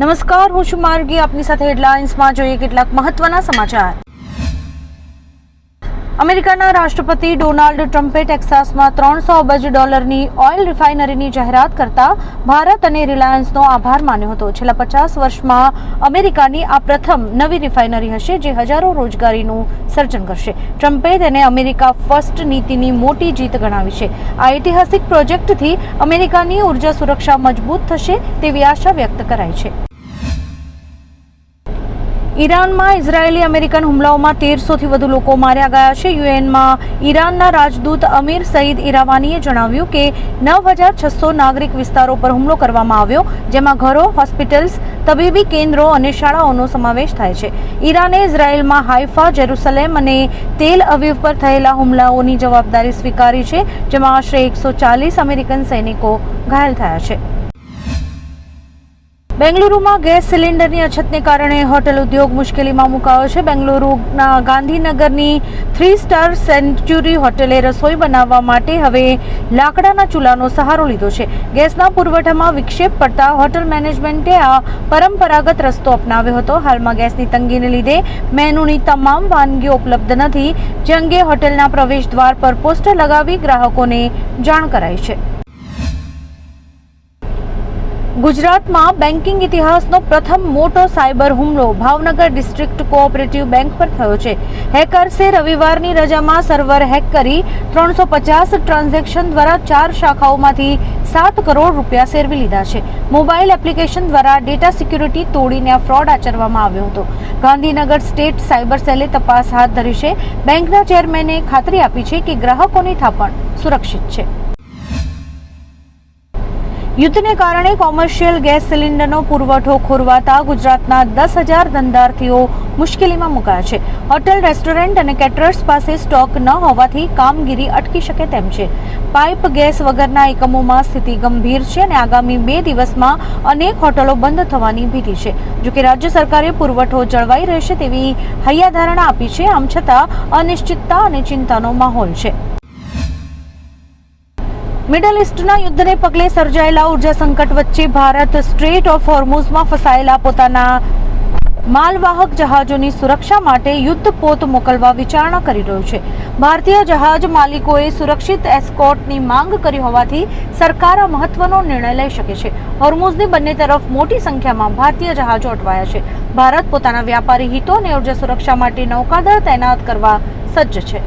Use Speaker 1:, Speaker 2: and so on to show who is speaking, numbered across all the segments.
Speaker 1: નમસ્કાર, હું છું માર્ગી. આપની સાથે હેડલાઇન્સમાં જોઈએ કેટલાક મહત્વના સમાચાર. અમેરિકાના રાષ્ટ્રપતિ ડોનાલ્ડ ટ્રમ્પે ટેક્સાસમાં $300 અબજની ઓઇલ રિફાઇનરીની જાહેરાત કરતા ભારત અને રિલાયન્સનો આભાર માન્યો હતો. છેલ્લા 50 વર્ષમાં અમેરિકાની આ પ્રથમ નવી રિફાઇનરી હશે જે હજારો રોજગારીનું સર્જન કરશે. ટ્રમ્પે તેને અમેરિકા ફર્સ્ટ નીતિની મોટી જીત ગણાવી છે. આ ઐતિહાસિક પ્રોજેક્ટથી અમેરિકાની ઉર્જા સુરક્ષા મજબૂત થશે તેવી આશા વ્યક્ત કરાઈ છે. ઈરાનમાં ઇઝરાયેલી અમેરિકન હુમલાઓમાં 1300થી વધુ લોકો માર્યા ગયા છે. યુએનમાં ઈરાનના રાજદૂત અમીર સઈદ ઇરાવાનીએ જણાવ્યું કે 9600 નાગરિક વિસ્તારો પર હુમલો કરવામાં આવ્યો, જેમાં ઘરો, હોસ્પિટલ્સ, તબીબી કેન્દ્રો અને શાળાઓનો સમાવેશ થાય છે. ઈરાને ઇઝરાયેલમાં હાઇફા, જેરુસલેમ અને તેલ અવીવ પર થયેલા હુમલાઓની જવાબદારી સ્વીકારી છે, જેમાં આશરે 140 અમેરિકન સૈનિકો ઘાયલ થયા છે. બેંગલુરુમાં ગેસ સિલિન્ડરની અછતને કારણે હોટેલ ઉદ્યોગ મુશ્કેલીમાં મુકાયો છે. બેંગલુરુના ગાંધીનગરની 3 સ્ટાર સેન્ચુરી હોટેલે રસોઈ બનાવવા માટે હવે લાકડાના ચૂલાનો સહારો લીધો છે. ગેસના પુરવઠામાં વિક્ષેપ પડતા હોટેલ મેનેજમેન્ટે આ પરંપરાગત રસ્તો અપનાવ્યો હતો. હાલમાં ગેસની તંગીને લીધે મેનુની તમામ વાનગીઓ ઉપલબ્ધ નથી, જે અંગે હોટેલના પ્રવેશ દ્વાર પર પોસ્ટર લગાવી ગ્રાહકોને જાણ કરાઈ છે. ગુજરાતમાં બેન્કિંગ ઇતિહાસનો પ્રથમ મોટો સાયબર હુમલો ભાવનગર ડિસ્ટ્રિક્ટ કોઓપરેટિવ બેંક પર થયો છે. હેકર્સે રવિવારની રજામાં સર્વર હેક કરી 350 ટ્રાન્ઝેક્શન દ્વારા 4 શાખાઓમાંથી 7 કરોડ રૂપિયા સેરવી લીધા છે. મોબાઈલ એપ્લિકેશન દ્વારા ડેટા સિક્યુરિટી તોડીને આ ફ્રોડ આચરવામાં આવ્યો હતો. ગાંધીનગર સ્ટેટ સાયબર સેલે તપાસ હાથ ધરી છે. બેંકના ચેરમેને ખાતરી આપી છે કે ગ્રાહકોની થાપણ સુરક્ષિત છે. યુદ્ધને કારણે કોમર્શિયલ ગેસ સિલિન્ડરનો પુરવઠો ખોરવાતા ગુજરાતના 10,000 ધંધાર્થીઓ મુશ્કેલીમાં મુકાયા છે. હોટેલ, રેસ્ટોરન્ટ અને કેટરર્સ પાસે સ્ટોક ન હોવાથી કામગીરી અટકી શકે તેમ છે. પાઇપ ગેસ વગરના એકમોમાં સ્થિતિ ગંભીર છે અને આગામી 2 દિવસમાં અનેક હોટલો બંધ થવાની ભીતિ છે. જોકે રાજ્ય સરકારે પુરવઠો જળવાઈ રહેશે તેવી હૈયાધારણા આપી છે. આમ છતાં અનિશ્ચિતતા અને ચિંતાનો માહોલ છે. મિડલ ઇસ્ટના યુદ્ધને પગલે સર્જાયેલા ઉર્જા સંકટ વચ્ચે ભારત સ્ટ્રેટ ઓફ હોર્મુઝમાં ફસાયેલા પોતાના માલવાહક જહાજોની સુરક્ષા માટે યુદ્ધ પોત મોકલવા વિચારણા કરી રહ્યું છે. ભારતીય જહાજ માલિકોએ સુરક્ષિત એસ્કોર્ટની માંગ કરી હોવાથી સરકાર આ મહત્વનો નિર્ણય લઈ શકે છે. હોર્મુઝની બંને તરફ મોટી સંખ્યામાં ભારતીય જહાજો અટવાયા છે. ભારત પોતાના વ્યાપારી હિતો અને ઉર્જા સુરક્ષા માટે નૌકાદળ તૈનાત કરવા સજ્જ છે.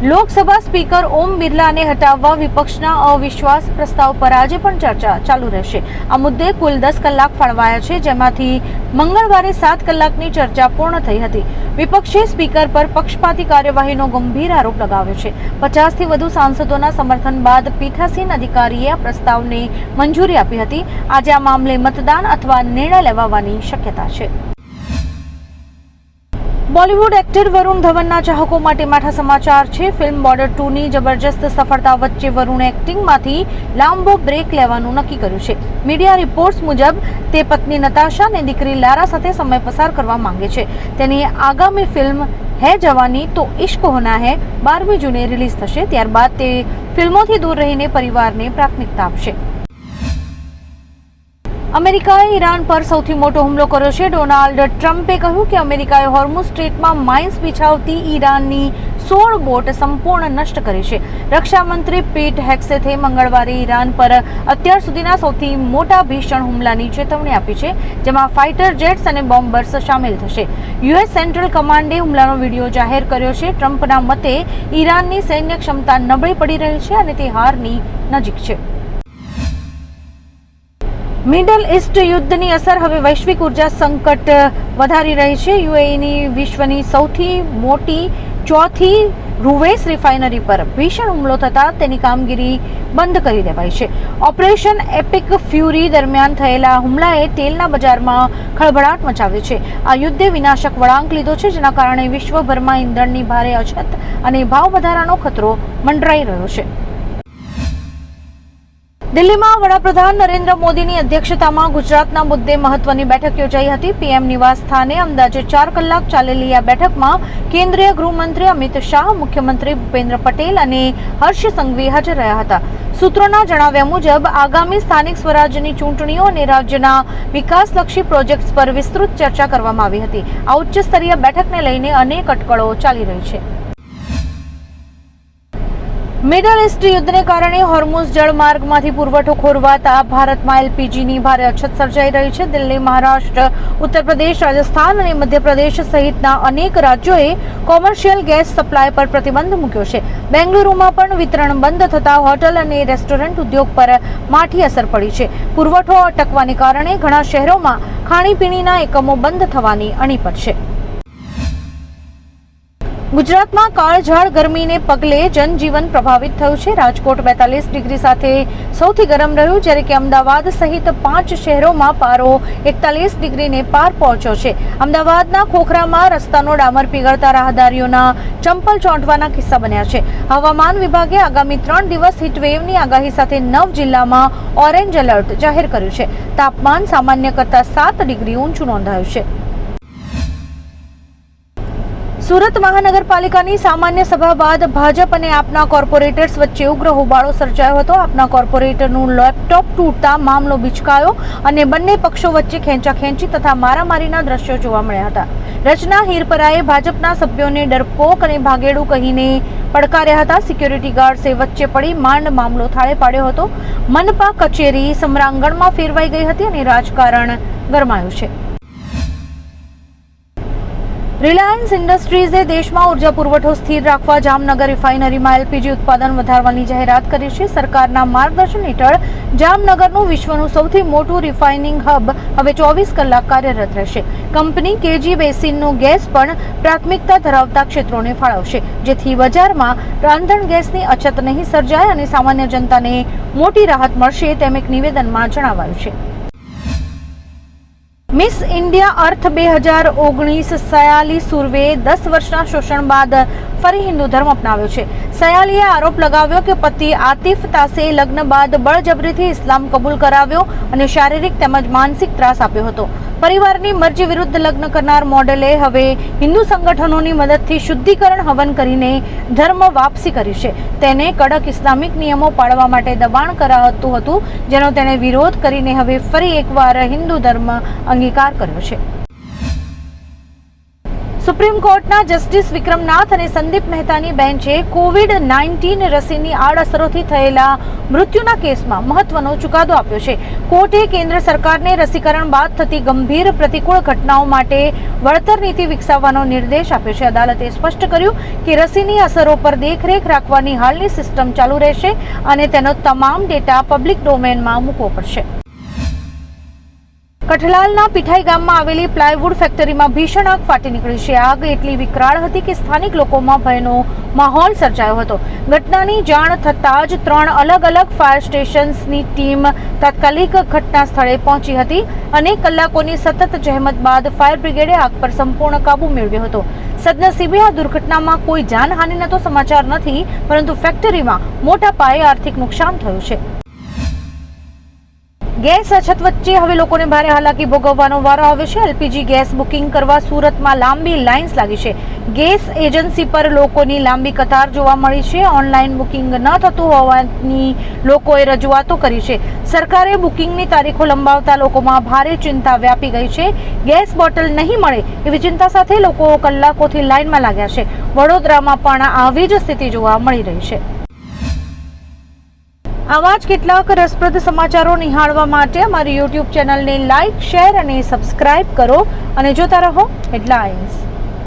Speaker 1: લોકસભા સ્પીકર ઓમ બિરલાને હટાવવા વિપક્ષના અવિશ્વાસ પ્રસ્તાવ પર આજે પણ ચર્ચા ચાલુ રહેશે. આ મુદ્દે કુલ 10 કલાક ફાળવાયા છે, જેમાંથી મંગળવારે 7 કલાકની ચર્ચા પૂર્ણ થઈ હતી. વિપક્ષે સ્પીકર પર પક્ષપાતી કાર્યવાહીનો ગંભીર આરોપ લગાવ્યો છે. 50થી વધુ સાંસદોના સમર્થન બાદ પીઠાસીન અધિકારીએ આ પ્રસ્તાવને મંજૂરી આપી હતી. આજે આ મામલે મતદાન અથવા નિર્ણય લેવાવાની શક્યતા છે. બોલિવૂડ એક્ટર વરુણ ધવનના ચાહકો માટે માઠા સમાચાર છે. ફિલ્મ બોર્ડર 2ની જબરજસ્ત સફળતા વચ્ચે વરુણે એક્ટિંગમાંથી લાંબો બ્રેક લેવાનું નક્કી કર્યું છે. મીડિયા રિપોર્ટ્સ મુજબ તે પત્ની નતાશા અને દીકરી લારા સાથે સમય પસાર કરવા માંગે છે. તેની આગામી ફિલ્મ હે જવાની તો ઇશ્ક હોના હે 12મી જૂને રિલીઝ થશે. ત્યારબાદ તે ફિલ્મોથી દૂર રહીને પરિવારને પ્રાથમિકતા આપશે. અમેરિકાએ ઈરાન પર સૌથી મોટો હુમલો કર્યો છે. ડોનાલ્ડ ટ્રમ્પે કહ્યું કે અમેરિકાએ હોર્મુઝ સ્ટ્રેટમાં માઇન્સ બિછાવતી ઈરાનની 16 બોટ સંપૂર્ણ નષ્ટ કરી છે. રક્ષામંત્રી પીટ હેક્સેથે મંગળવારે ઈરાન પર અત્યાર સુધીના સૌથી મોટા ભીષણ હુમલાની ચેતવણી આપી છે, જેમાં ફાઇટર જેટ્સ અને બોમ્બર્સ સામેલ થશે. યુએસ સેન્ટ્રલ કમાન્ડે હુમલાનો વિડીયો જાહેર કર્યો છે. ટ્રમ્પના મતે ઈરાનની સૈન્ય ક્ષમતા નબળી પડી રહી છે અને તે હારની નજીક છે. મિડલ ઇસ્ટ યુદ્ધની અસર હવે વૈશ્વિક ઉર્જા સંકટ વધારી રહી છે. યુએઈની વિશ્વની સૌથી મોટી ચોથી રૂવેસ રિફાઇનરી પર ભીષણ હુમલો થતાં તેની કામગીરી બંધ કરી દેવાઈ છે. ઓપરેશન એપિક ફ્યુરી દરમિયાન થયેલા હુમલાએ તેલના બજારમાં ખળભળાટ મચાવ્યો છે. આ યુદ્ધે વિનાશક વળાંક લીધો છે, જેના કારણે વિશ્વભરમાં ઇંધણની ભારે અછત અને ભાવ વધારાનો ખતરો મંડરાઈ રહ્યો છે. દિલ્હીમાં વડાપ્રધાન નરેન્દ્ર મોદીની અધ્યક્ષતામાં ગુજરાતના મુદ્દે મહત્વની બેઠક યોજાઈ હતી. પીએમ નિવાસ સ્થાને અંદાજે 4 કલાક ચાલેલી આ બેઠકમાં કેન્દ્રીય ગૃહમંત્રી અમિત શાહ, મુખ્યમંત્રી ભૂપેન્દ્ર પટેલ અને હર્ષ સંઘવી હાજર રહ્યા હતા. સૂત્રોના જણાવ્યા મુજબ આગામી સ્થાનિક સ્વરાજ્યની ચૂંટણીઓ અને રાજ્યના વિકાસલક્ષી પ્રોજેક્ટ્સ પર વિસ્તૃત ચર્ચા કરવામાં આવી હતી. આ ઉચ્ચ સ્તરીય બેઠકને લઈને અનેક અટકળો ચાલી રહી છે. મિડલ ઇસ્ટ યુદ્ધને કારણે હોર્મુઝ જળમાર્ગમાંથી પુરવઠો ખોરવાતા ભારતમાં એલપીજીની ભારે અછત સર્જાઈ રહી છે. દિલ્હી, મહારાષ્ટ્ર, ઉત્તર પ્રદેશ, રાજસ્થાન અને મધ્યપ્રદેશ સહિતના અનેક રાજ્યોએ કોમર્શિયલ ગેસ સપ્લાય પર પ્રતિબંધ મૂક્યો છે. બેંગલુરુમાં પણ વિતરણ બંધ થતા હોટલ અને રેસ્ટોરન્ટ ઉદ્યોગ પર માઠી અસર પડી છે. પુરવઠો અટકવાને કારણે ઘણા શહેરોમાં ખાણીપીણીના એકમો બંધ થવાની અણી પડશે. ગુજરાતમાં કાળઝાળ ગરમીને પગલે જનજીવન પ્રભાવિત થયું છે. રાજકોટ 42 ડિગ્રી સાથે સૌથી ગરમ રહ્યું, જ્યારે કે અમદાવાદ સહિત 5 શહેરોમાં પારો 41 ડિગ્રીને પાર પહોંચ્યો છે. અમદાવાદના ખોખરામાં રસ્તાનો ડામર પીગળતા રાહદારીઓના ચંપલ ચોંટવાના કિસ્સા બન્યા છે. હવામાન વિભાગે આગામી 3 દિવસ હીટવેવની આગાહી સાથે 9 જિલ્લામાં ઓરેન્જ એલર્ટ જાહેર કર્યું છે. તાપમાન સામાન્ય કરતાં 7 ડિગ્રી ઊંચું નોંધાયું છે. સુરત મહાનગરપાલિકાની સામાન્ય સભા બાદ ભાજપ અને આપના કોર્પોરેટર્સ વચ્ચે ઉગ્ર હોબાળો સર્જાયો હતો. આપના કોર્પોરેટરનું લેપટોપ તૂટતા મામલો બિચકાયો અને બંને પક્ષો વચ્ચે ખેંચાખેંચી તથા મારામારીના દ્રશ્યો જોવા મળ્યા હતા. રચના હિરપરાએ ભાજપના સભ્યોને ડરપોક અને ભાગેડું કહીને પડકાર્યા હતા. સિક્યોરિટી ગાર્ડ્સે વચ્ચે પડી માંડ મામલો થાળે પાડ્યો હતો. મનપા કચેરી સમરાંગણમાં ફેરવાઈ ગઈ હતી અને રાજકારણ ગરમાયું છે. રિલાયન્સ ઇન્ડસ્ટ્રીઝે દેશમાં ઉર્જા પુરવઠો સ્થિર રાખવા જામનગર રિફાઇનરીમાં એલપીજી ઉત્પાદન વધારવાની જાહેરાત કરી છે. સરકારના માર્ગદર્શન હેઠળ જામનગરનું વિશ્વનું સૌથી મોટું રિફાઇનિંગ હબ હવે 24 કલાક કાર્યરત રહેશે. કંપની કેજી બેસિનનો ગેસ પણ પ્રાથમિકતા ધરાવતા ક્ષેત્રોને ફાળવશે, જેથી બજારમાં રાંધણ ગેસની અછત નહીં સર્જાય અને સામાન્ય જનતાને મોટી રાહત મળશે, તેમ એક નિવેદનમાં જણાવાયું છે. મિસ ઇન્ડિયા અર્થ 2019 સયાલી સુર્વે 10 વર્ષના શોષણ બાદ ફરી હિન્દુ ધર્મ અપનાવ્યો છે. સયાલીએ આરોપ લગાવ્યો કે પતિ આતિફ તાસે લગ્ન બાદ બળજબરીથી ઇસ્લામ કબૂલ કરાવ્યો અને શારીરિક તેમજ માનસિક ત્રાસ આપ્યો હતો. પરિવારની મરજી વિરુદ્ધ લગ્ન કરનાર મોડેલે હવે હિન્દુ સંગઠનોની મદદથી શુદ્ધિકરણ હવન કરીને ધર્મ વાપસી કરી છે. તેને કડક ઇસ્લામિક નિયમો પાળવા માટે દબાણ કરાતું હતું, જેનો તેણે વિરોધ કરીને હવે ફરી એકવાર હિન્દુ ધર્મ અંગીકાર કર્યો છે. સુપ્રીમ કોર્ટના જસ્ટિસ વિક્રમનાથ અને સંદીપ મહેતાની બેન્ચે કોવિડ-19 રસીની આડઅસરોથી થયેલા મૃત્યુના કેસમાં મહત્વનો ચુકાદો આપ્યો છે. કોર્ટે કેન્દ્ર સરકારને રસીકરણ બાદ થતી ગંભીર પ્રતિકૂળ ઘટનાઓ માટે વળતર નીતિ વિકસાવવાનો નિર્દેશ આપ્યો છે. અદાલતે સ્પષ્ટ કર્યું કે રસીની અસરો પર દેખરેખ રાખવાની હાલની સિસ્ટમ ચાલુ રહેશે અને તેનો તમામ ડેટા પબ્લિક ડોમેનમાં મૂકવો પડશે. કઠલાલના પીઠાઈ ગામમાં આવેલી પ્લાયવુડ ફેક્ટરીમાં ભીષણ આગ ફાટી નીકળી છે. આગ એટલી વિકરાળ હતી કે સ્થાનિક લોકોમાં ભયનો માહોલ સર્જાયો હતો. ઘટનાની જાણ થતાં જ 3 અલગ અલગ ફાયર સ્ટેશન્સની ટીમ તાત્કાલિક ઘટના સ્થળે પહોંચી હતી. અનેક કલાકોની સતત જહેમત બાદ ફાયર બ્રિગેડે આગ પર સંપૂર્ણ કાબુ મેળવ્યો હતો. સદનસીબે આ દુર્ઘટનામાં કોઈ જાનહાનિના તો સમાચાર નથી, પરંતુ ફેક્ટરીમાં મોટા પાયે આર્થિક નુકસાન થયું છે. ગેસ અછત વચ્ચે હવે લોકોને ભારે હાલાકી ભોગવવાનો વારો આવ્યો છે. એલપીજી ગેસ બુકિંગ કરવા સુરતમાં લાંબી લાઇન્સ લાગી છે. ગેસ એજન્સી પર લોકોની લાંબી કતાર જોવા મળી છે. ઓનલાઈન બુકિંગ ન થતું હોવાની લોકોએ રજૂઆતો કરી છે. સરકારે બુકિંગની તારીખો લંબાવતા લોકોમાં ભારે ચિંતા વ્યાપી ગઈ છે. ગેસ બોટલ નહીં મળે એવી ચિંતા સાથે લોકો કલાકોથી લાઇનમાં લાગ્યા છે. વડોદરામાં પણ આવી જ સ્થિતિ જોવા મળી રહી છે. આવા જ કેટલાક રસપ્રદ સમાચારો નિહાળવા માટે અમારી YouTube ચેનલને લાઇક, શેર અને સબસ્ક્રાઇબ કરો અને જોતા રહો હેડલાઇન્સ.